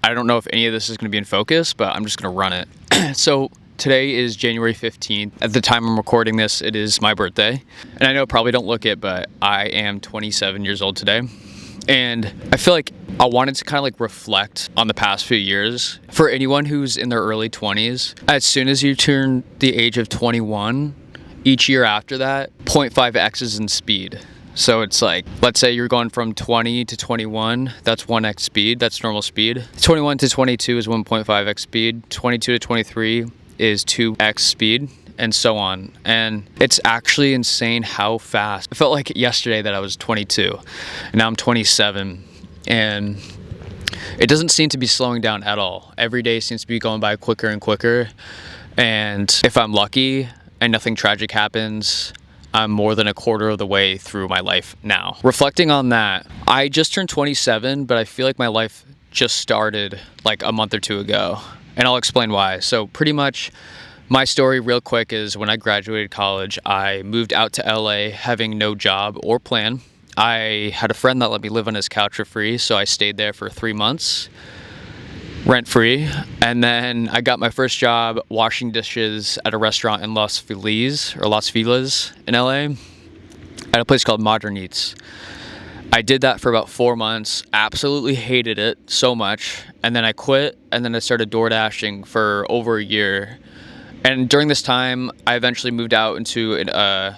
I don't know if any of this is going to be in focus, but I'm just going to run it. So today is January 15th. At the time I'm recording this, it is my birthday. And I know I probably don't look it, but I am 27 years old today. And I feel like I wanted to kind of like reflect on the past few years. For anyone who's in their early 20s, as soon as you turn the age of 21, each year after that, 0.5x's in speed. So it's like, let's say you're going from 20 to 21, that's 1x speed, that's normal speed. 21 to 22 is 1.5x speed, 22 to 23 is 2x speed, and so on. And it's actually insane how fast. It felt like yesterday that I was 22, and now I'm 27, and it doesn't seem to be slowing down at all. Every day seems to be going by quicker and quicker, and if I'm lucky and nothing tragic happens, I'm more than a quarter of the way through my life now. Reflecting on that, I just turned 27, but I feel like my life just started like a month or two ago, and I'll explain why. So pretty much my story real quick is when I graduated college, I moved out to LA having no job or plan. I had a friend that let me live on his couch for free, so I stayed there for 3 months, rent-free, and then I got my first job washing dishes at a restaurant in Los Feliz in LA at a place called Modern Eats. I did that for about 4 months, absolutely hated it so much, and then I quit, and then I started door dashing for over a year. And during this time, I eventually moved out into a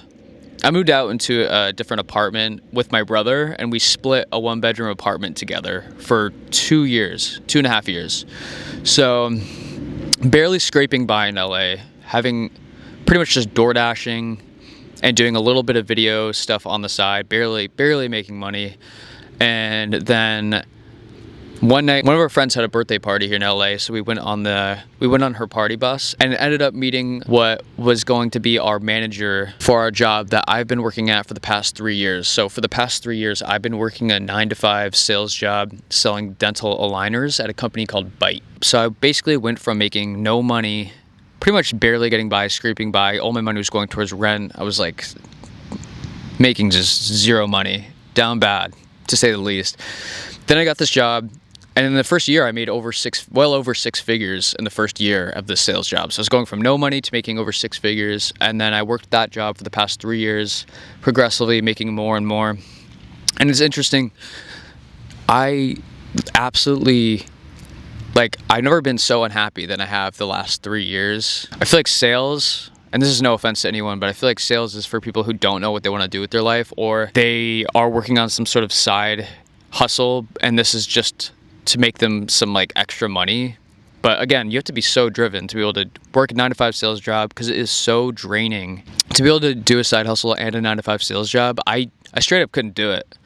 different apartment with my brother, and we split a 1-bedroom apartment together for 2.5 years. So barely scraping by in LA, having pretty much just door dashing and doing a little bit of video stuff on the side, barely making money. And then one night, one of our friends had a birthday party here in LA, so we went on her party bus and ended up meeting what was going to be our manager for our job that I've been working at for the past 3 years. So for the past 3 years, I've been working a 9-to-5 sales job selling dental aligners at a company called Byte. So I basically went from making no money, pretty much barely getting by, scraping by, all my money was going towards rent. I was like making just zero money, down bad, to say the least. Then I got this job. And in the first year, I made well over six figures in the first year of this sales job. So I was going from no money to making over 6 figures. And then I worked that job for the past 3 years, progressively making more and more. And it's interesting. I've never been so unhappy than I have the last 3 years. I feel like sales, and this is no offense to anyone, but I feel like sales is for people who don't know what they want to do with their life, or they are working on some sort of side hustle, and this is just to make them some like extra money. But again, you have to be so driven to be able to work a 9-to-5 sales job, because it is so draining to be able to do a side hustle and a 9-to-5 sales job. I straight up couldn't do it.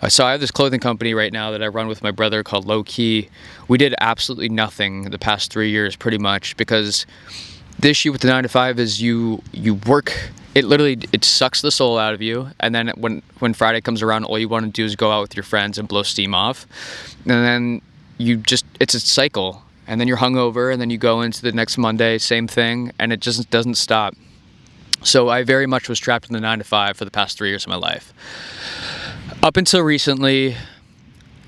So I have this clothing company right now that I run with my brother called Low Key. We did absolutely nothing the past 3 years pretty much, because the issue with the 9-to-5 is you work, it sucks the soul out of you, and then when Friday comes around, all you want to do is go out with your friends and blow steam off, and then it's a cycle, and then you're hungover, and then you go into the next Monday, same thing, and it just doesn't stop. So I very much was trapped in the 9-to-5 for the past 3 years of my life. Up until recently,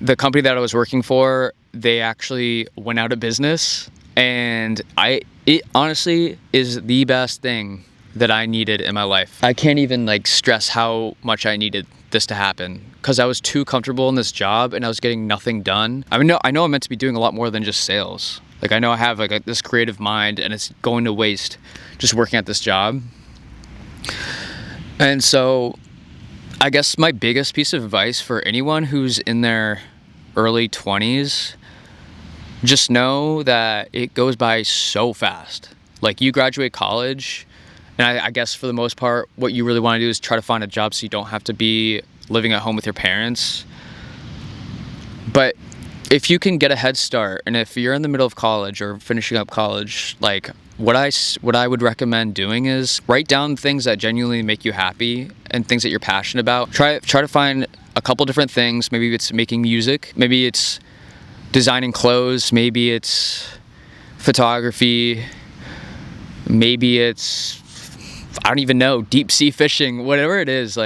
the company that I was working for, they actually went out of business, and it honestly is the best thing that I needed in my life. I can't even stress how much I needed this to happen, because I was too comfortable in this job and I was getting nothing done. I know I'm meant to be doing a lot more than just sales. I know I have this creative mind, and it's going to waste just working at this job. And so I guess my biggest piece of advice for anyone who's in their early 20s, just know that it goes by so fast. You graduate college, and I guess for the most part, what you really want to do is try to find a job so you don't have to be living at home with your parents. But if you can get a head start, and if you're in the middle of college or finishing up college, what I would recommend doing is write down things that genuinely make you happy and things that you're passionate about. Try to find a couple different things. Maybe it's making music. Maybe it's designing clothes. Maybe it's photography. Maybe it's, I don't even know, deep sea fishing. Whatever it is,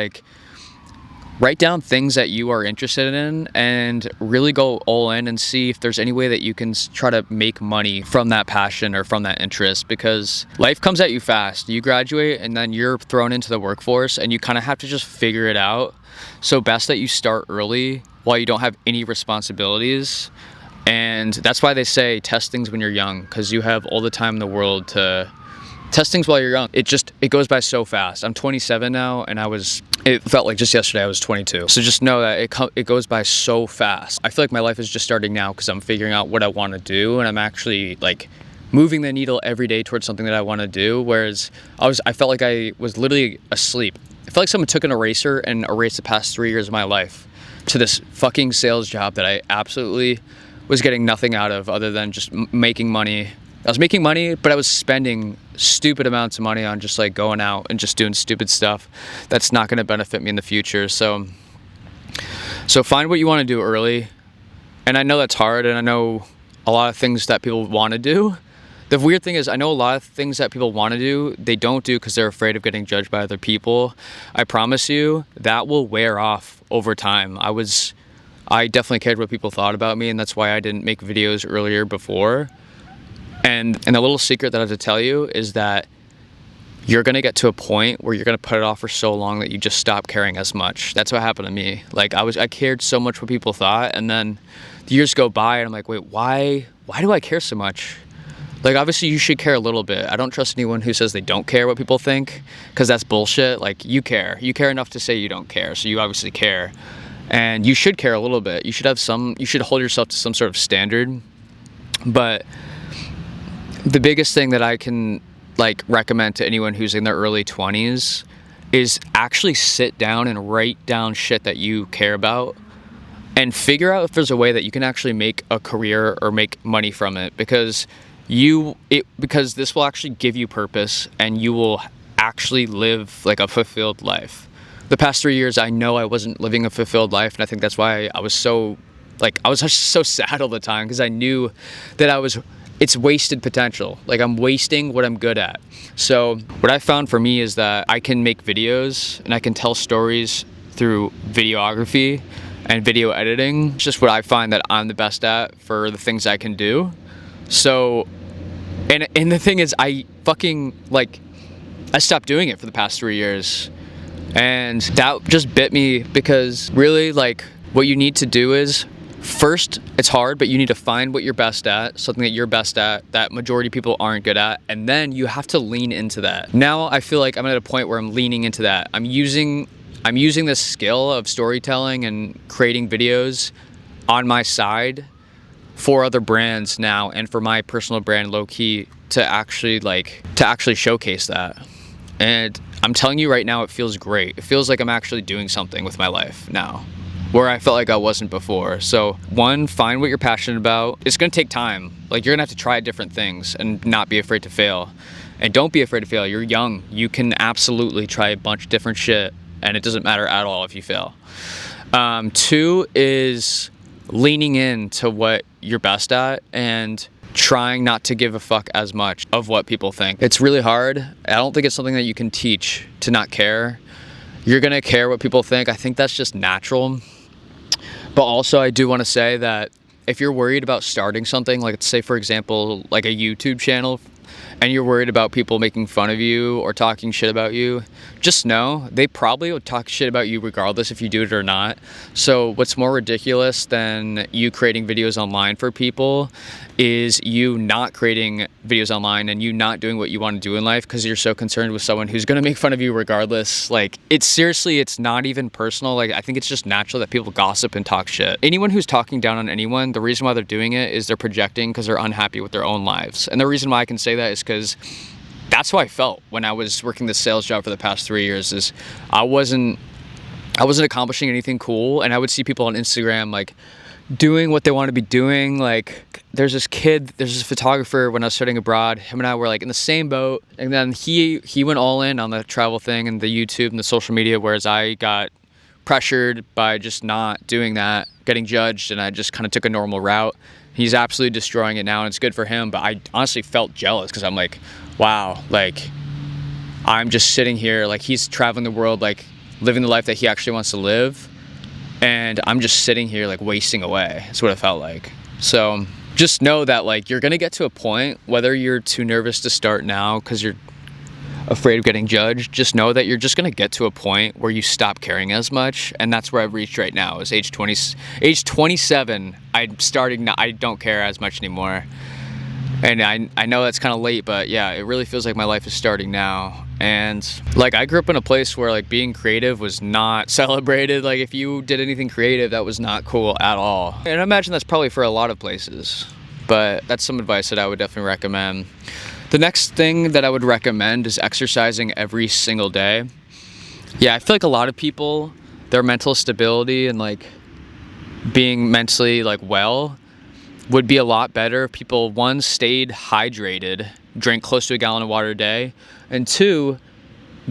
write down things that you are interested in and really go all in and see if there's any way that you can try to make money from that passion or from that interest, because life comes at you fast. You graduate and then you're thrown into the workforce and you kind of have to just figure it out. So best that you start early while you don't have any responsibilities. And that's why they say test things when you're young, because you have all the time in the world to test things while you're young. It goes by so fast. I'm 27 now, and it felt like just yesterday I was 22. So just know that it goes by so fast. I feel like my life is just starting now because I'm figuring out what I want to do, and I'm actually like moving the needle every day towards something that I want to do. Whereas I felt like I was literally asleep. I felt like someone took an eraser and erased the past 3 years of my life to this fucking sales job that I absolutely was getting nothing out of other than just making money. I was making money, but I was spending stupid amounts of money on just like going out and just doing stupid stuff that's not going to benefit me in the future. So find what you want to do early. And I know that's hard, and I know a lot of things that people want to do. The weird thing is, I know a lot of things that people want to do, they don't do because they're afraid of getting judged by other people. I promise you, that will wear off over time. I definitely cared what people thought about me, and that's why I didn't make videos earlier before. And the little secret that I have to tell you is that you're going to get to a point where you're going to put it off for so long that you just stop caring as much. That's what happened to me. Like I cared so much what people thought, and then the years go by and I'm like, wait, why do I care so much? Like, obviously you should care a little bit. I don't trust anyone who says they don't care what people think, because that's bullshit. Like, you care enough to say you don't care. So you obviously care, and you should care a little bit. You should hold yourself to some sort of standard. But the biggest thing that I can like recommend to anyone who's in their early 20s is actually sit down and write down shit that you care about and figure out if there's a way that you can actually make a career or make money from it, because this will actually give you purpose and you will actually live like a fulfilled life. The past 3 years, I know I wasn't living a fulfilled life, and I think that's why I was just so sad all the time, because I knew that it's wasted potential. Like, I'm wasting what I'm good at. So what I found for me is that I can make videos and I can tell stories through videography and video editing. It's just what I find that I'm the best at for the things I can do. So, and the thing is, I stopped doing it for the past 3 years. And that just bit me, because really, like, what you need to do is, first, it's hard, but you need to find what you're best at, something that you're best at that majority of people aren't good at, and then you have to lean into that. Now I feel like I'm at a point where I'm leaning into that. I'm using this skill of storytelling and creating videos on my side for other brands now, and for my personal brand, low key, to actually showcase that. And I'm telling you right now, it feels great. It feels like I'm actually doing something with my life now, where I felt like I wasn't before. So one, find what you're passionate about. It's gonna take time. Like, you're gonna have to try different things and not be afraid to fail. And don't be afraid to fail. You're young. You can absolutely try a bunch of different shit, and it doesn't matter at all if you fail. Two is leaning into what you're best at and trying not to give a fuck as much of what people think. It's really hard. I don't think it's something that you can teach to not care. You're gonna care what people think. I think that's just natural. But also, I do want to say that if you're worried about starting something, like, let's say, for example, like a YouTube channel, and you're worried about people making fun of you or talking shit about you, just know they probably would talk shit about you regardless if you do it or not. So what's more ridiculous than you creating videos online for people is you not creating videos online and you not doing what you want to do in life because you're so concerned with someone who's going to make fun of you regardless. Like, it's not even personal. Like, I think it's just natural that people gossip and talk shit. Anyone who's talking down on anyone, the reason why they're doing it is they're projecting because they're unhappy with their own lives. And the reason why I can say that is because that's how I felt when I was working this sales job for the past 3 years. Is I wasn't accomplishing anything cool, and I would see people on Instagram like doing what they want to be doing. Like, there's this photographer when I was studying abroad. Him and I were like in the same boat, and then he went all in on the travel thing and the YouTube and the social media, whereas I got pressured by just not doing that, getting judged, and I just kind of took a normal route. He's absolutely destroying it now, and it's good for him, but I honestly felt jealous because I'm like, wow, like, I'm just sitting here, like, he's traveling the world, like, living the life that he actually wants to live. And I'm just sitting here like wasting away. That's what it felt like. So just know that like you're gonna get to a point, whether you're too nervous to start now because you're afraid of getting judged, just know that you're just gonna get to a point where you stop caring as much. And that's where I've reached right now, is age 27. I don't care as much anymore. And I know that's kind of late, but yeah, it really feels like my life is starting now. And like, I grew up in a place where like being creative was not celebrated. Like if you did anything creative, that was not cool at all. And I imagine that's probably for a lot of places, but that's some advice that I would definitely recommend. The next thing that I would recommend is exercising every single day. Yeah, I feel like a lot of people, their mental stability and like being mentally like well would be a lot better if people, one, stayed hydrated, drank close to a gallon of water a day, and two,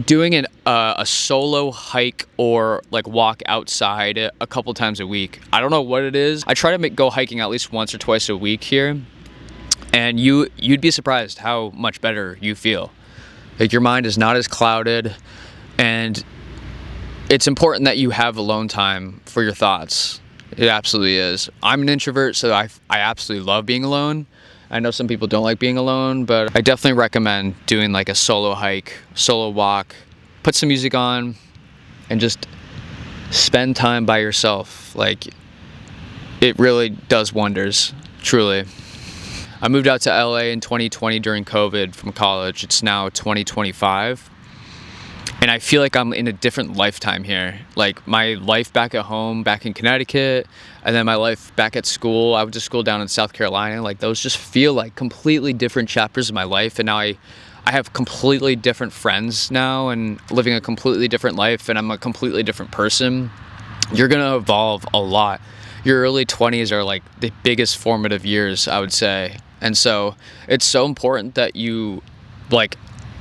doing a solo hike or like walk outside a couple times a week. I don't know what it is. I try to go hiking at least once or twice a week here, and you'd be surprised how much better you feel. Like your mind is not as clouded, and it's important that you have alone time for your thoughts. It absolutely is. I'm an introvert, so I absolutely love being alone. I know some people don't like being alone, but I definitely recommend doing like a solo hike, solo walk, put some music on, and just spend time by yourself. Like, it really does wonders, truly. I moved out to LA in 2020 during COVID from college. It's now 2025. And I feel like I'm in a different lifetime here. Like my life back at home, back in Connecticut, and then my life back at school. I went to school down in South Carolina. Like those just feel like completely different chapters of my life. And now I have completely different friends now and living a completely different life, and I'm a completely different person. You're gonna evolve a lot. Your early 20s are like the biggest formative years, I would say. And so it's so important that you, like,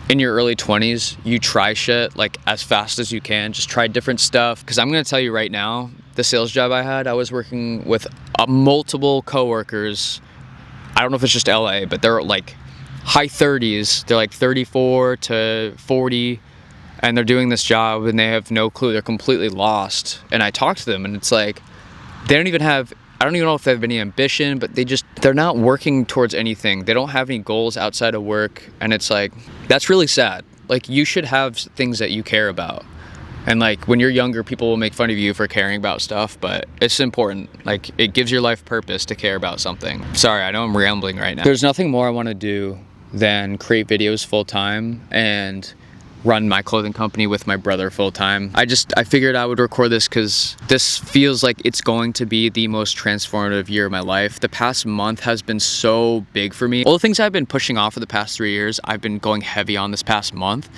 in your early 20s, you try shit like as fast as you can. Just try different stuff. Because I'm going to tell you right now, the sales job I had, I was working with multiple coworkers. I don't know if it's just LA, but they're like high 30s. They're like 34 to 40, and they're doing this job and they have no clue. They're completely lost. And I talked to them, and it's like, they don't even have, I don't even know if they have any ambition, but they're not working towards anything. They don't have any goals outside of work. And it's like, that's really sad. Like, you should have things that you care about. And like, when you're younger, people will make fun of you for caring about stuff, but it's important. Like, it gives your life purpose to care about something. Sorry, I know I'm rambling right now. There's nothing more I want to do than create videos full time and run my clothing company with my brother full time. I figured I would record this because this feels like it's going to be the most transformative year of my life. The past month has been so big for me. All the things I've been pushing off for the past 3 years, I've been going heavy on this past month.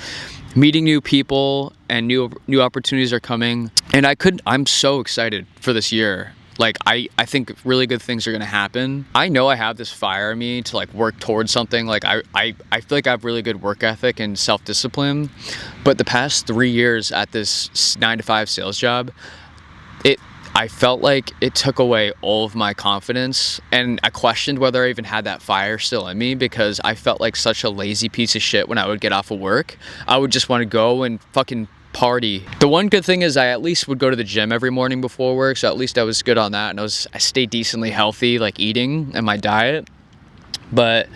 Meeting new people and new opportunities are coming, and I'm so excited for this year. Like, I think really good things are gonna happen. I know I have this fire in me to like work towards something. Like I feel like I have really good work ethic and self-discipline, but the past 3 years at this 9-to-5 sales job, I felt like it took away all of my confidence, and I questioned whether I even had that fire still in me, because I felt like such a lazy piece of shit when I would get off of work. I would just want to go and fucking party. The one good thing is I at least would go to the gym every morning before work, so at least I was good on that, and I stayed decently healthy, like eating and my diet. But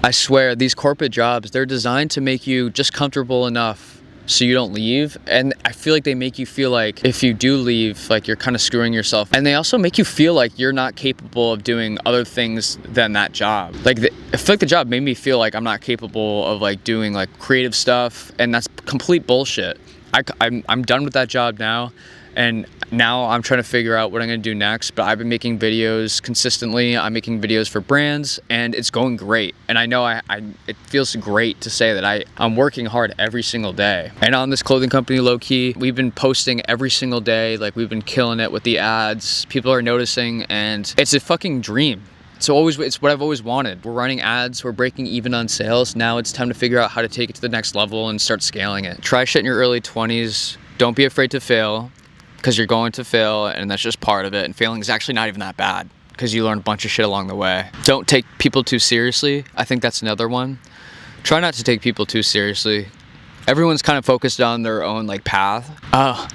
I swear, these corporate jobs, they're designed to make you just comfortable enough so you don't leave, and I feel like they make you feel like if you do leave, like you're kind of screwing yourself, and they also make you feel like you're not capable of doing other things than that job. Like I feel like the job made me feel like I'm not capable of like doing like creative stuff, and that's complete bullshit. I'm done with that job now, and now I'm trying to figure out what I'm gonna do next. But I've been making videos consistently. I'm making videos for brands, and it's going great. And I know it feels great to say that I'm working hard every single day. And on this clothing company, low key, we've been posting every single day. Like, we've been killing it with the ads. People are noticing, and it's a fucking dream. It's what I've always wanted. We're running ads, we're breaking even on sales. Now it's time to figure out how to take it to the next level and start scaling it. Try shit in your early 20s. Don't be afraid to fail, because you're going to fail, and that's just part of it. And failing is actually not even that bad, because you learn a bunch of shit along the way. Don't take people too seriously. I think that's another one. Try not to take people too seriously. everyone's kind of focused on their own like path.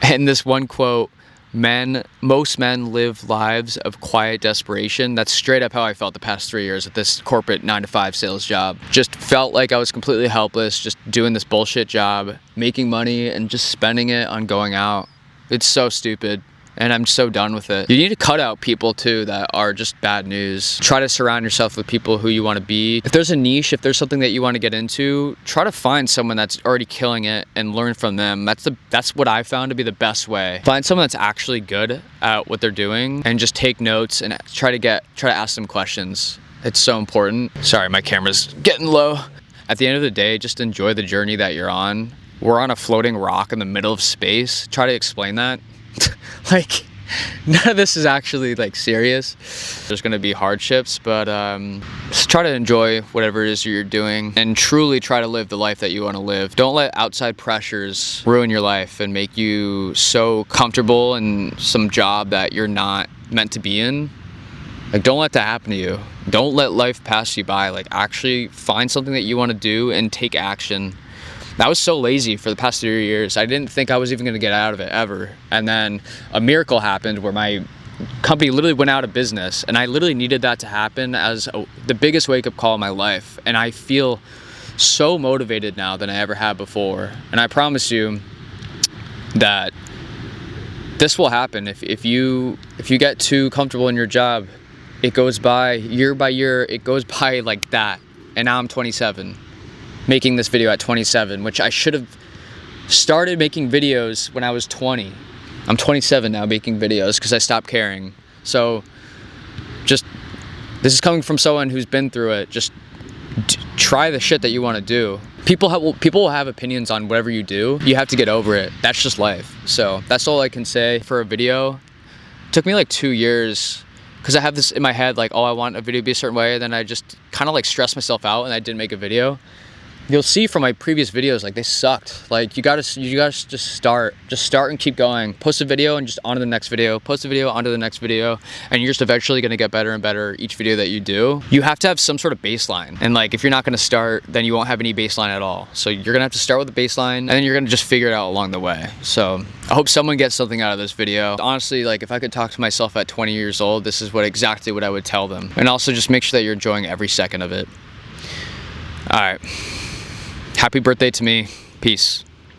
And this one quote, most men live lives of quiet desperation. That's straight up how I felt the past 3 years at this corporate 9-to-5 sales job. Just felt like I was completely helpless, just doing this bullshit job, making money and just spending it on going out. It's so stupid. And I'm so done with it. You need to cut out people too that are just bad news. Try to surround yourself with people who you want to be. If there's a niche, if there's something that you want to get into, try to find someone that's already killing it and learn from them. That's what I found to be the best way. Find someone that's actually good at what they're doing and just take notes and try to ask them questions. It's so important. Sorry, my camera's getting low. At the end of the day, just enjoy the journey that you're on. We're on a floating rock in the middle of space. Try to explain that. Like, none of this is actually like serious. There's gonna be hardships, but just try to enjoy whatever it is you're doing and truly try to live the life that you want to live. Don't let outside pressures ruin your life and make you so comfortable in some job that you're not meant to be in. Like, don't let that happen to you. Don't let life pass you by. Like, actually find something that you want to do and take action. I was so lazy for the past 3 years. I didn't think I was even going to get out of it ever. And then a miracle happened where my company literally went out of business. And I literally needed that to happen as the biggest wake-up call in my life. And I feel so motivated now than I ever have before. And I promise you that this will happen. If you get too comfortable in your job, it goes by year by year. It goes by like that. And now I'm 27. Making this video at 27, which I should have started making videos when I was 20. I'm 27 now making videos because I stopped caring. So just, this is coming from someone who's been through it. Just try the shit that you want to do. People will have opinions on whatever you do. You have to get over it. That's just life. So that's all I can say for a video. It took me like 2 years because I have this in my head, like, oh, I want a video to be a certain way. And then I just kind of like stressed myself out and I didn't make a video. You'll see from my previous videos, like, they sucked. Like, you gotta just start and keep going. Post a video and just on to the next video. Post a video, onto the next video, and you're just eventually gonna get better and better each video that you do. You have to have some sort of baseline, and like, if you're not gonna start, then you won't have any baseline at all. So you're gonna have to start with a baseline, and then you're gonna just figure it out along the way. So I hope someone gets something out of this video. Honestly, like, if I could talk to myself at 20 years old, this is exactly what I would tell them. And also just make sure that you're enjoying every second of it. All right. Happy birthday to me. Peace.